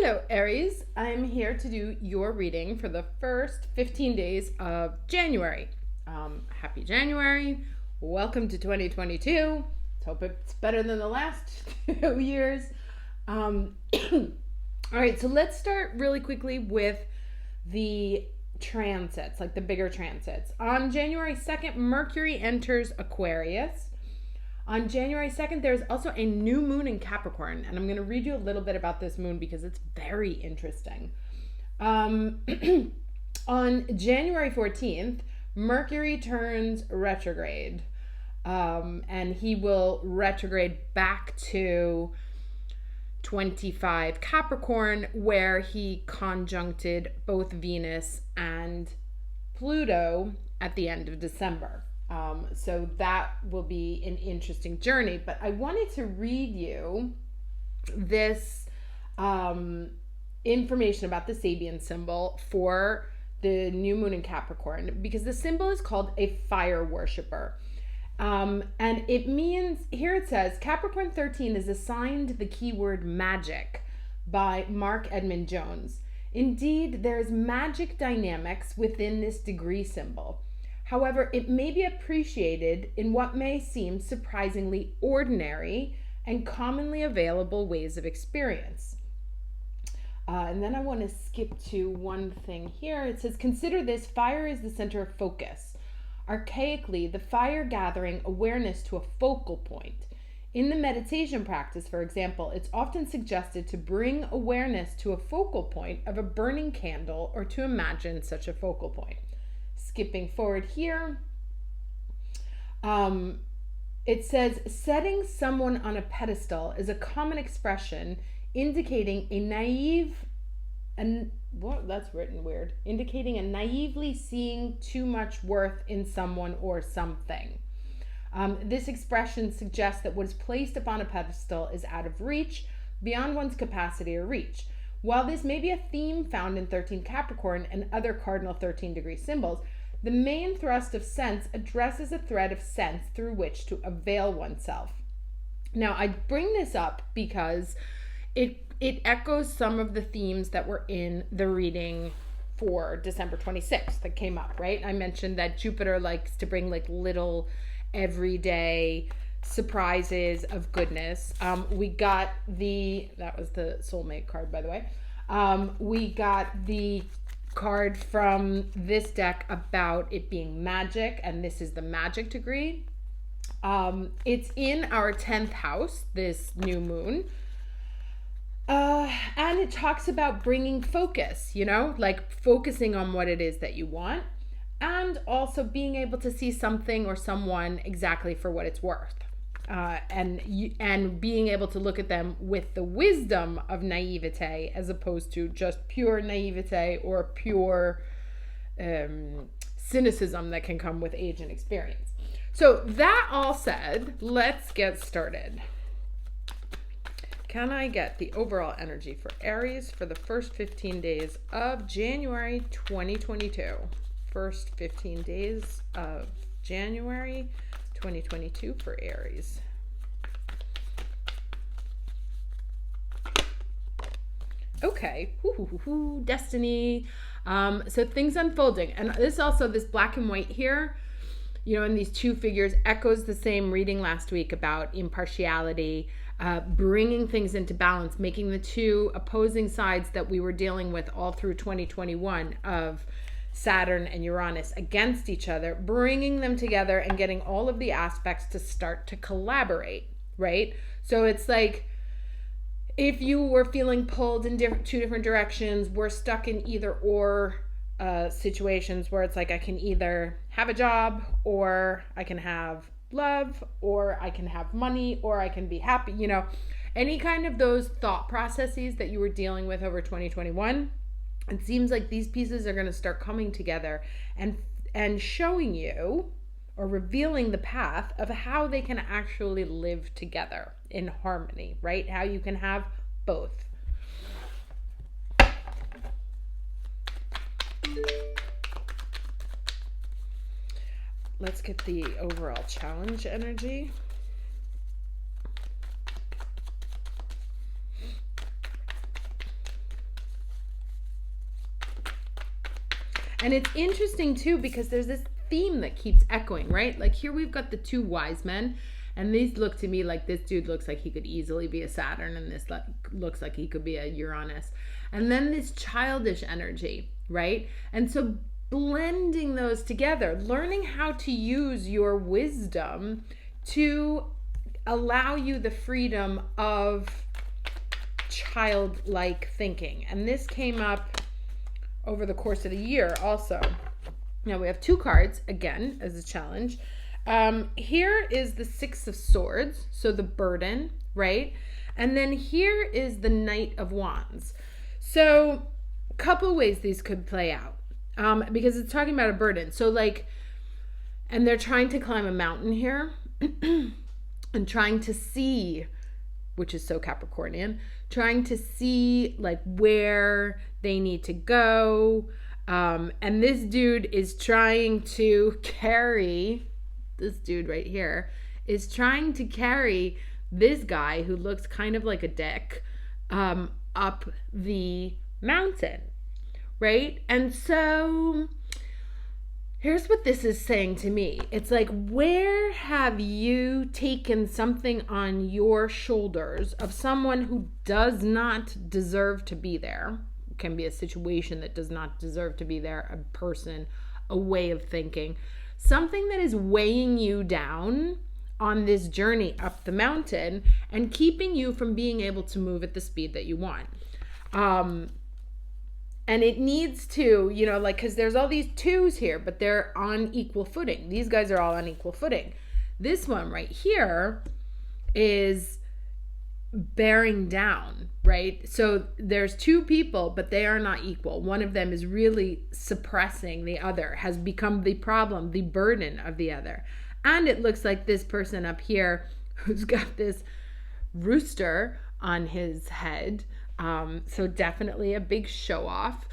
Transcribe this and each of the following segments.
Hello, Aries. I'm here to do your reading for the first 15 days of January. Happy January. Welcome to 2022. Let's hope it's better than the last 2 years. All right, so let's start really quickly with the transits, like the bigger transits. On January 2nd, Mercury enters Aquarius. On January 2nd, there's also a new moon in Capricorn, and I'm going to read you a little bit about this moon because it's very interesting. On January 14th, Mercury turns retrograde, and he will retrograde back to 25 Capricorn, where he conjuncted both Venus and Pluto at the end of December. So that will be an interesting journey. But I wanted to read you this information about the Sabian symbol for the new moon in Capricorn, because the symbol is called a fire worshiper. And it means, here it says, Capricorn 13 is assigned the keyword magic by Mark Edmund Jones. Indeed, there's magic dynamics within this degree symbol. However, it may be appreciated in what may seem surprisingly ordinary and commonly available ways of experience. And then I want to skip to one thing here. It says, consider this, fire is the center of focus. Archaically, the fire gathering awareness to a focal point. In the meditation practice, for example, it's often suggested to bring awareness to a focal point of a burning candle or to imagine such a focal point. Skipping forward here, it says, setting someone on a pedestal is a common expression indicating a naively seeing too much worth in someone or something. This expression suggests that what is placed upon a pedestal is out of reach, beyond one's capacity or reach. While this may be a theme found in 13 Capricorn and other cardinal 13 degree symbols, the main thrust of sense addresses a thread of sense through which to avail oneself. Now, I bring this up because it echoes some of the themes that were in the reading for December 26th that came up, right? I mentioned that Jupiter likes to bring like little everyday surprises of goodness. That was the soulmate card, by the way. We got the card from this deck about it being magic, and this is the magic degree. It's in our 10th house, this new moon. And it talks about bringing focus, like focusing on what it is that you want, and also being able to see something or someone exactly for what it's worth. And being able to look at them with the wisdom of naivete as opposed to just pure naivete or pure cynicism that can come with age and experience. So that all said, let's get started. Can I get the overall energy for Aries for the first 15 days of January 2022? First 15 days of January 2022 for Aries. Okay, destiny. So things unfolding, and this black and white here, and these two figures echoes the same reading last week about impartiality, bringing things into balance, making the two opposing sides that we were dealing with all through 2021 of Saturn and Uranus against each other, bringing them together and getting all of the aspects to start to collaborate, right? So it's like if you were feeling pulled in two different directions, we're stuck in either or situations where it's like I can either have a job or I can have love or I can have money or I can be happy, any kind of those thought processes that you were dealing with over 2021. It seems like these pieces are going to start coming together and showing you or revealing the path of how they can actually live together in harmony, right? How you can have both. Let's get the overall challenge energy. And it's interesting too, because there's this theme that keeps echoing, right? Like here we've got the two wise men, and these look to me like this dude looks like he could easily be a Saturn, and this looks like he could be a Uranus. And then this childish energy, right? And so blending those together, learning how to use your wisdom to allow you the freedom of childlike thinking. And this came up over the course of the year also. Now we have two cards, again, as a challenge. Here is the Six of Swords, so the burden, right? And then here is the Knight of Wands. So a couple ways these could play out, because it's talking about a burden. So like, and they're trying to climb a mountain here and trying to see, which is so Capricornian, trying to see like where they need to go. And this dude is trying to carry, this dude right here is trying to carry this guy who looks kind of like a dick up the mountain, right? And so here's what this is saying to me. It's like, where have you taken something on your shoulders of someone who does not deserve to be there? It can be a situation that does not deserve to be there, a person, a way of thinking, something that is weighing you down on this journey up the mountain and keeping you from being able to move at the speed that you want. And it needs to, you know, like, because there's all these twos here, but they're on equal footing. These guys are all on equal footing. This one right here is bearing down, right? So there's two people, but they are not equal. One of them is really suppressing the other, has become the problem, the burden of the other. And it looks like this person up here who's got this rooster on his head, so definitely a big show off.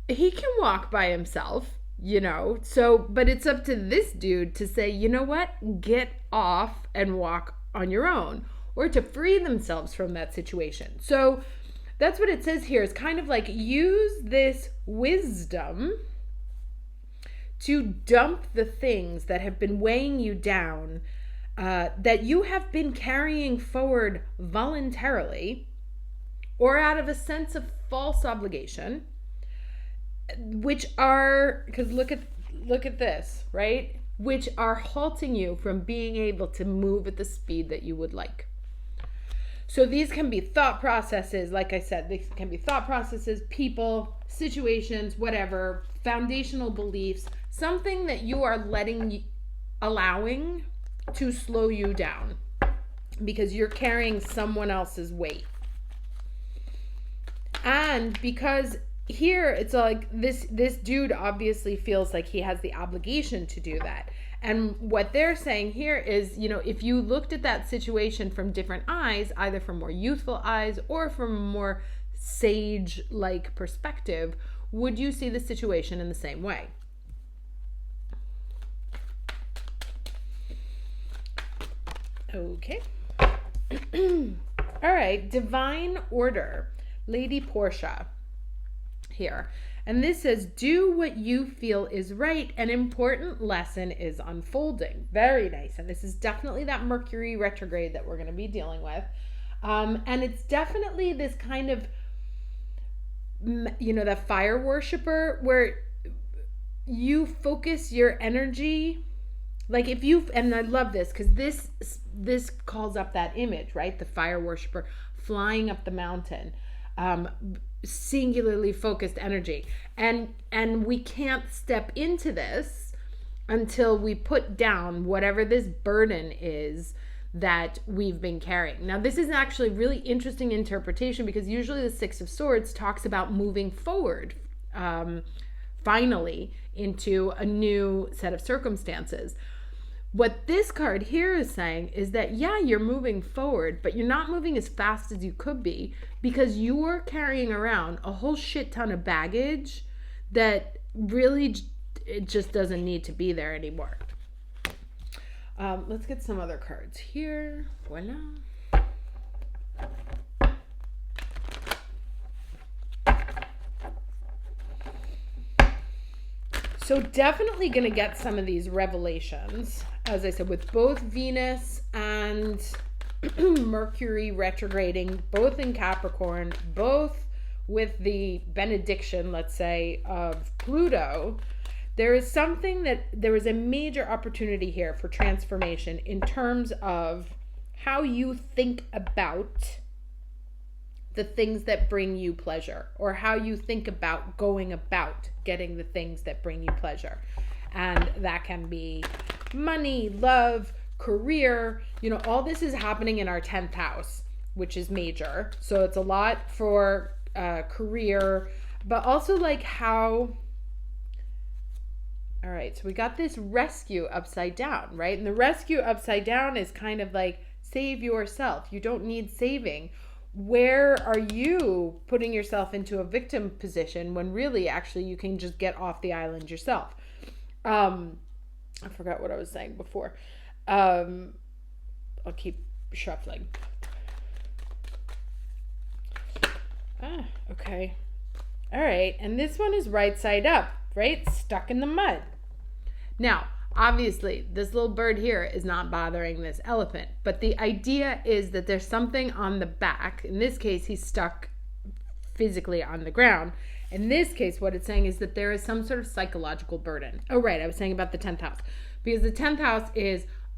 He can walk by himself, you know, so, but it's up to this dude to say, you know what, get off and walk on your own, or to free themselves from that situation. So that's what it says here. It's kind of like, use this wisdom to dump the things that have been weighing you down, that you have been carrying forward voluntarily or out of a sense of false obligation, which are, because look at this, right? Which are halting you from being able to move at the speed that you would like. So these can be thought processes, like I said, these can be thought processes, people, situations, whatever, foundational beliefs, something that you are allowing to slow you down because you're carrying someone else's weight. And because here it's like this dude obviously feels like he has the obligation to do that. And what they're saying here is, you know, if you looked at that situation from different eyes, either from more youthful eyes or from a more sage-like perspective, would you see the situation in the same way? Okay. All right, divine order. Lady Portia here. And this says, do what you feel is right. An important lesson is unfolding. Very nice. And this is definitely that Mercury retrograde that we're going to be dealing with. And it's definitely this kind of, you know, that fire worshiper where you focus your energy. Like if you, and I love this because this calls up that image, right? The fire worshiper flying up the mountain. Singularly focused energy, and we can't step into this until we put down whatever this burden is that we've been carrying. Now this is actually really interesting interpretation because usually the Six of Swords talks about moving forward, finally into a new set of circumstances. What this card here is saying is that, yeah, you're moving forward, but you're not moving as fast as you could be because you're carrying around a whole shit ton of baggage that really it just doesn't need to be there anymore. Let's get some other cards here. Voila. So definitely going to get some of these revelations, as I said, with both Venus and Mercury retrograding, both in Capricorn, both with the benediction, let's say, of Pluto. There is a major opportunity here for transformation in terms of how you think about the things that bring you pleasure, or how you think about going about getting the things that bring you pleasure. And that can be money, love, career. All this is happening in our 10th house, which is major. So it's a lot for career, but also like how... All right, so we got this rescue upside down, right? And the rescue upside down is kind of like save yourself. You don't need saving. Where are you putting yourself into a victim position when really, actually, you can just get off the island yourself? I forgot what I was saying before. I'll keep shuffling. Okay. All right, and this one is right side up, right? Stuck in the mud. Now, obviously, this little bird here is not bothering this elephant, but the idea is that there's something on the back. In this case, he's stuck physically on the ground. In this case, what it's saying is that there is some sort of psychological burden. Oh, right, I was saying about the 10th house. Because the 10th house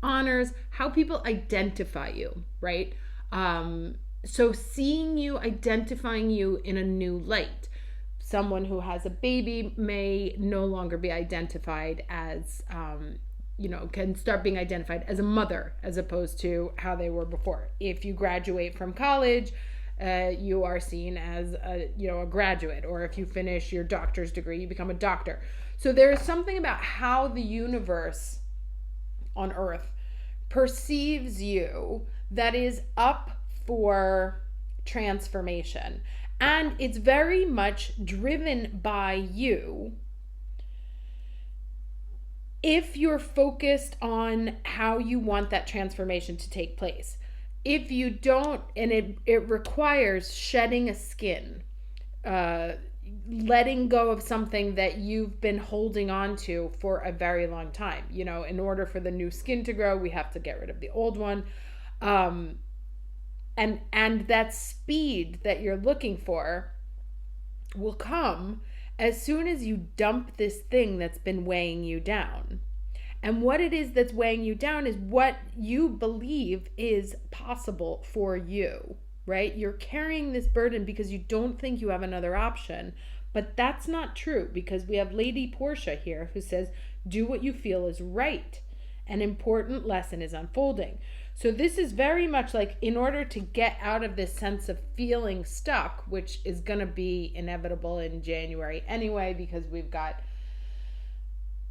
honors how people identify you, right? So seeing you, identifying you in a new light. Someone who has a baby may no longer be identified as, can start being identified as a mother as opposed to how they were before. If you graduate from college, you are seen as a graduate, or if you finish your doctor's degree, you become a doctor. So there is something about how the universe on Earth perceives you that is up for transformation. And it's very much driven by you if you're focused on how you want that transformation to take place. If you don't, and it requires shedding a skin, letting go of something that you've been holding on to for a very long time. In order for the new skin to grow, we have to get rid of the old one. And that speed that you're looking for will come as soon as you dump this thing that's been weighing you down. And what it is that's weighing you down is what you believe is possible for you, right? You're carrying this burden because you don't think you have another option. But that's not true, because we have Lady Portia here who says, do what you feel is right. An important lesson is unfolding. So this is very much like, in order to get out of this sense of feeling stuck, which is going to be inevitable in January anyway, because we've got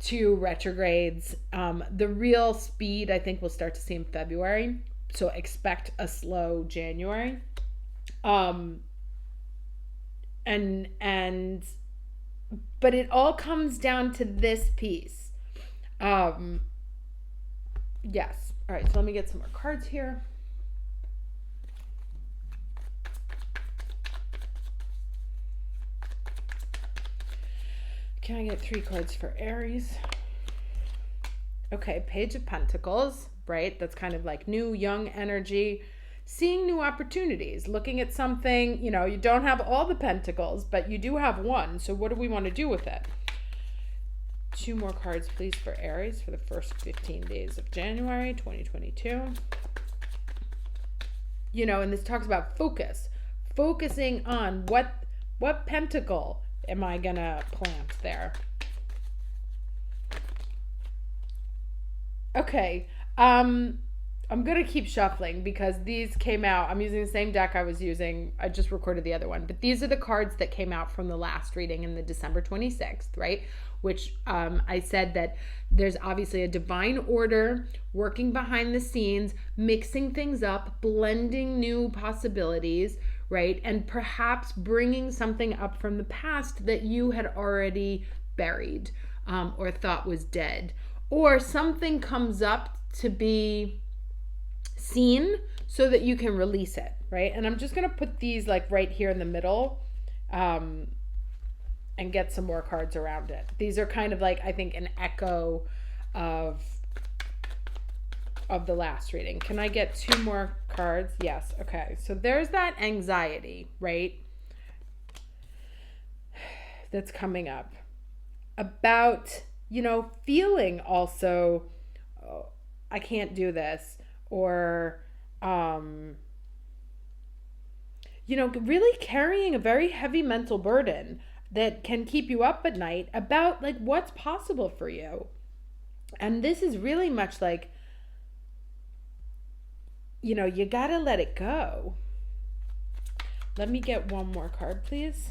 2 retrogrades. The real speed, I think, we'll start to see in February. So expect a slow January. But it all comes down to this piece. Yes. All right, so let me get some more cards here. Can I get 3 cards for Aries? Okay, Page of Pentacles, right? That's kind of like new, young energy. Seeing new opportunities, looking at something, you don't have all the pentacles, but you do have one. So what do we want to do with it? 2 more cards, please, for Aries for the first 15 days of January 2022. And this talks about focusing on what pentacle am I gonna plant there. Okay, I'm gonna keep shuffling because these came out. I'm using the same deck I was using. I just recorded the other one, but these are the cards that came out from the last reading in the December 26th, right? Which I said that there's obviously a divine order working behind the scenes, mixing things up, blending new possibilities, right? And perhaps bringing something up from the past that you had already buried or thought was dead. Or something comes up to be seen so that you can release it, right? And I'm just going to put these like right here in the middle. and get some more cards around it. These are kind of like, I think, an echo of the last reading. Can I get 2 more cards? Yes. Okay. So there's that anxiety, right? That's coming up about, feeling also, oh, I can't do this, or, really carrying a very heavy mental burden that can keep you up at night about like what's possible for you. And this is really much like, you gotta let it go. Let me get 1 more card, please.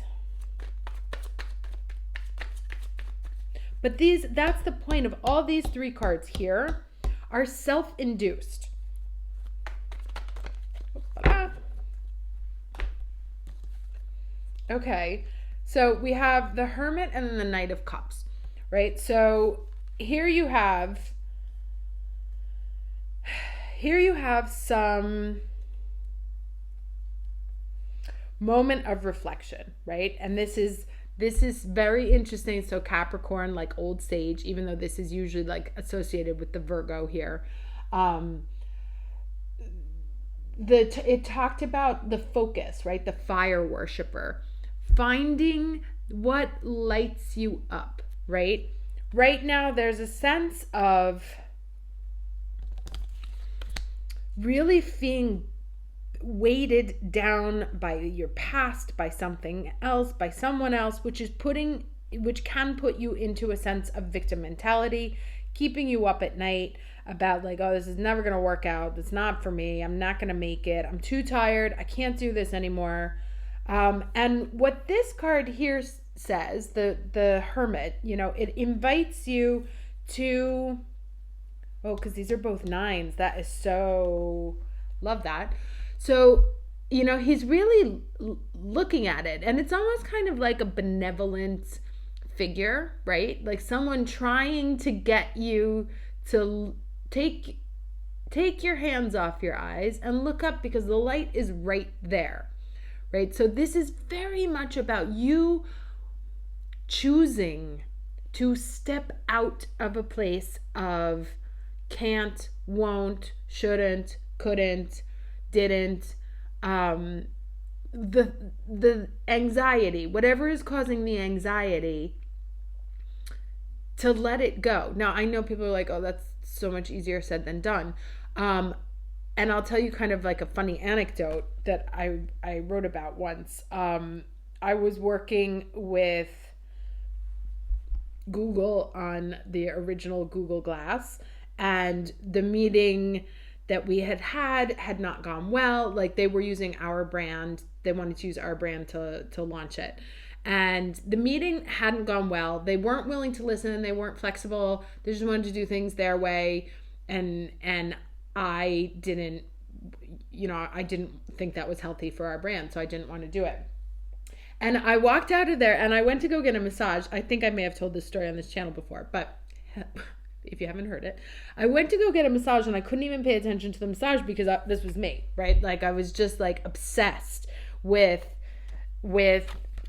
But that's the point of all these 3 cards here, are self-induced. Okay, so we have the Hermit and then the Knight of Cups, right? So here you have some moment of reflection, right? And this is very interesting. So Capricorn, like old sage, even though this is usually like associated with the Virgo here. It talked about the focus, right? The fire worshiper, finding what lights you up, right? Right now, there's a sense of really being weighted down by your past, by something else, by someone else, which can put you into a sense of victim mentality, keeping you up at night about like, oh, this is never going to work out. It's not for me. I'm not going to make it. I'm too tired. I can't do this anymore. And what this card here says, the Hermit, it invites you to, because these are both 9s. That is so, love that. So, he's really looking at it, and it's almost kind of like a benevolent figure, right? Like someone trying to get you to take your hands off your eyes and look up, because the light is right there, right? So this is very much about you choosing to step out of a place of can't, won't, shouldn't, couldn't, didn't, the anxiety, whatever is causing the anxiety, to let it go. Now, I know people are like, oh, that's so much easier said than done. And I'll tell you kind of like a funny anecdote that I wrote about once. I was working with Google on the original Google Glass, and the meeting that we had not gone well. Like they were using our brand. They wanted to use our brand to launch it. And the meeting hadn't gone well. They weren't willing to listen. They weren't flexible. They just wanted to do things their way. And I didn't think that was healthy for our brand. So I didn't want to do it. And I walked out of there and I went to go get a massage. I think I may have told this story on this channel before, but if you haven't heard it, I went to go get a massage and I couldn't even pay attention to the massage because this was me, right? Like I was just like obsessed with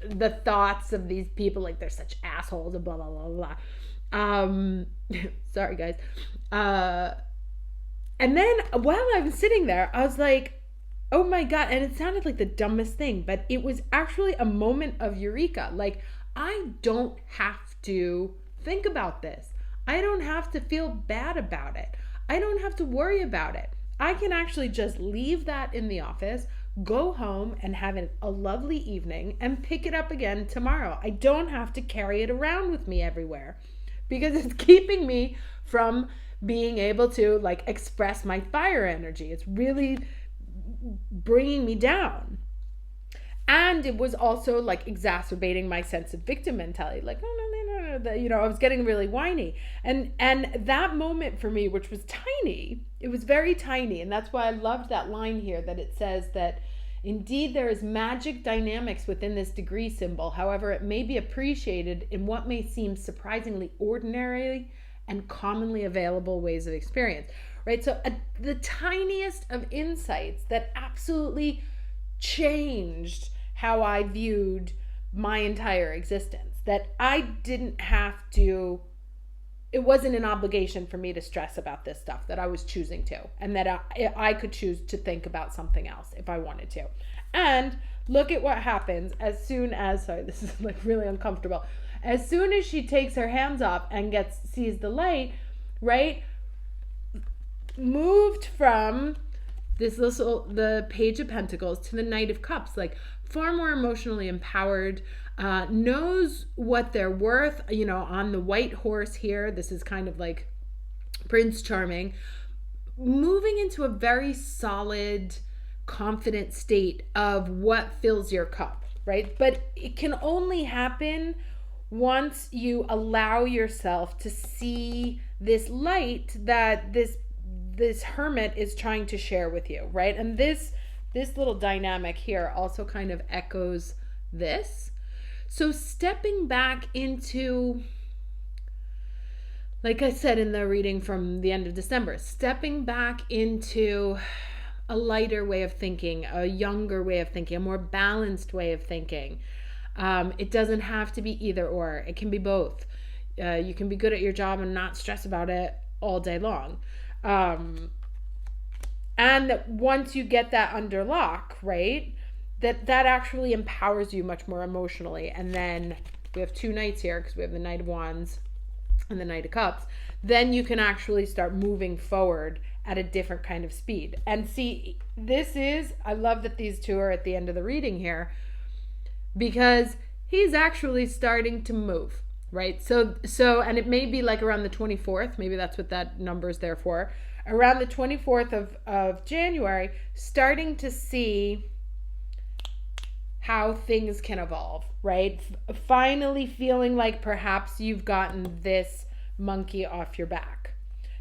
the thoughts of these people, like they're such assholes and blah, blah, blah, blah. Sorry guys. And then while I was sitting there, I was like, oh my God. And it sounded like the dumbest thing, but it was actually a moment of eureka. Like I don't have to think about this. I don't have to feel bad about it. I don't have to worry about it. I can actually just leave that in the office, go home and have a lovely evening and pick it up again tomorrow. I don't have to carry it around with me everywhere because it's keeping me from being able to like express my fire energy. It's really bringing me down. And it was also like exacerbating my sense of victim mentality. Like, oh, no, I was getting really whiny. And that moment for me, which was tiny, it was very tiny. And that's why I loved that line here that it says that indeed there is magic dynamics within this degree symbol. However, it may be appreciated in what may seem surprisingly ordinary and commonly available ways of experience, right? So the tiniest of insights that absolutely changed how I viewed my entire existence. that I didn't have to, it wasn't an obligation for me to stress about this stuff, that I was choosing to, and that I could choose to think about something else if I wanted to. And look at what happens as soon as, sorry, this is like really uncomfortable. As soon as she takes her hands off and sees the light, right? Moved from the Page of Pentacles to the Knight of Cups, like far more emotionally empowered, knows what they're worth, on the white horse here. This is kind of like Prince Charming, moving into a very solid, confident state of what fills your cup, right? But it can only happen once you allow yourself to see this light that this hermit is trying to share with you, right? And this little dynamic here also kind of echoes this. So stepping back into, like I said in the reading from the end of December, stepping back into a lighter way of thinking, a younger way of thinking, a more balanced way of thinking. It doesn't have to be either or. It can be both. You can be good at your job and not stress about it all day long. And once you get that under lock, right, that actually empowers you much more emotionally. And then we have two knights here because we have the Knight of Wands and the Knight of Cups. Then you can actually start moving forward at a different kind of speed. And see, I love that these two are at the end of the reading here, because he's actually starting to move, right? So, and it may be like around the 24th, maybe that's what that number is there for, around the 24th of January, starting to see how things can evolve, right? Finally feeling like perhaps you've gotten this monkey off your back.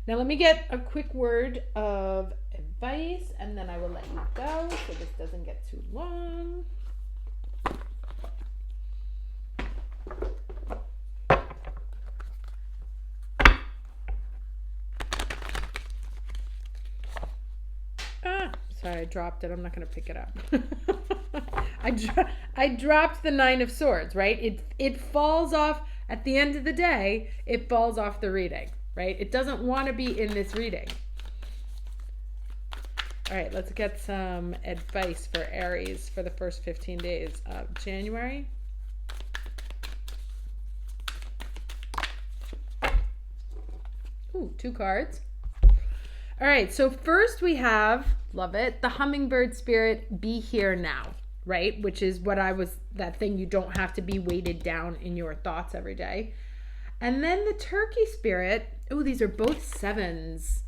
Now let me get a quick word of advice and then I will let you go so this doesn't get too long. Sorry, I dropped it. I'm not going to pick it up. I dropped the Nine of Swords, right? It falls off at the end of the day. It falls off the reading, right? It doesn't want to be in this reading. All right, let's get some advice for Aries for the first 15 days of January. Ooh, 2 cards. All right, so first we have, love it, the hummingbird spirit, be here now, right? Which is that thing you don't have to be weighted down in your thoughts every day. And then the turkey spirit, oh, these are both 7s.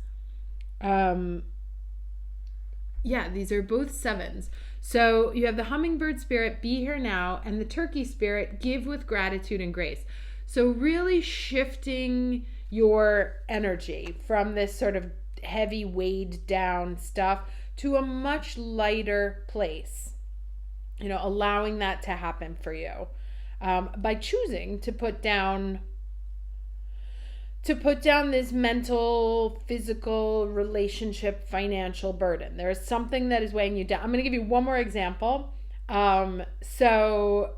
Yeah, these are both 7s. So you have the hummingbird spirit, be here now, and the turkey spirit, give with gratitude and grace. So really shifting your energy from this sort of heavy weighed down stuff to a much lighter place, allowing that to happen for you by choosing to put down this mental, physical, relationship, financial burden. There is something that is weighing you down. I'm going to give you one more example. So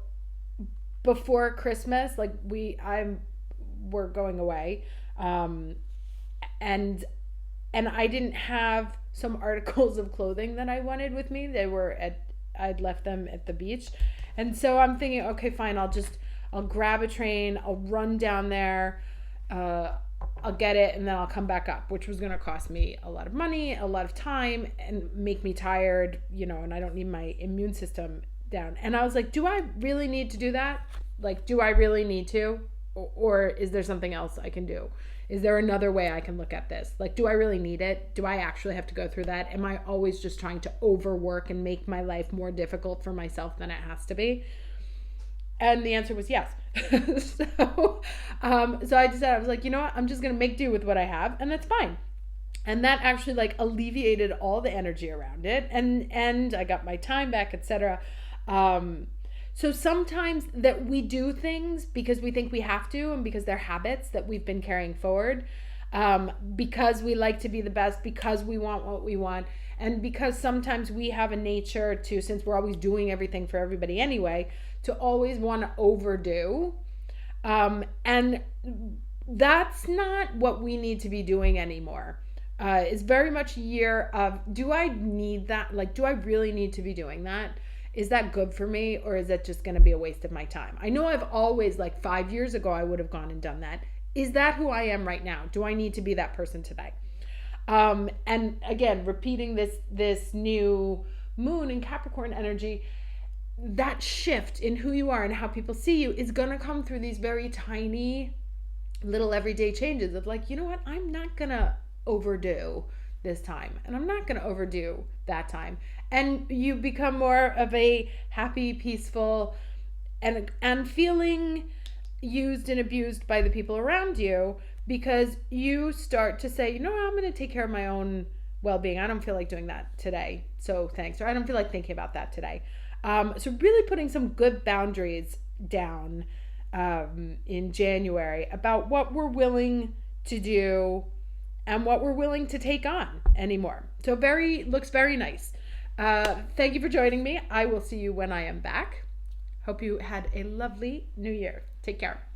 before Christmas, like we're going away, and I didn't have some articles of clothing that I wanted with me. I'd left them at the beach. And so I'm thinking, okay, fine, I'll grab a train, I'll run down there, I'll get it, and then I'll come back up, which was going to cost me a lot of money, a lot of time, and make me tired, and I don't need my immune system down. And I was like, do I really need to do that? Like, do I really need to? Or is there something else I can do? Is there another way I can look at this? Like, do I really need it? Do I actually have to go through that? Am I always just trying to overwork and make my life more difficult for myself than it has to be? And the answer was yes. So I decided, I was like, you know what? I'm just going to make do with what I have, and that's fine. And that actually like alleviated all the energy around it. And I got my time back, etc. So sometimes that we do things because we think we have to, and because they're habits that we've been carrying forward, because we like to be the best, because we want what we want, and because sometimes we have a nature to, since we're always doing everything for everybody anyway, to always want to overdo. And that's not what we need to be doing anymore. It's very much a year of, do I need that? Like, do I really need to be doing that? Is that good for me, or is that just going to be a waste of my time? I know I've always, like 5 years ago, I would have gone and done that. Is that who I am right now? Do I need to be that person today? And again, repeating this new moon in Capricorn energy, that shift in who you are and how people see you is going to come through these very tiny little everyday changes of like, you know what, I'm not going to overdo this time, and I'm not going to overdo that time. And you become more of a happy, peaceful, and feeling used and abused by the people around you, because you start to say, you know, I'm going to take care of my own well-being. I don't feel like doing that today, so thanks. Or I don't feel like thinking about that today. So really putting some good boundaries down in January about what we're willing to do and what we're willing to take on anymore. So looks very nice. Thank you for joining me. I will see you when I am back. Hope you had a lovely new year. Take care.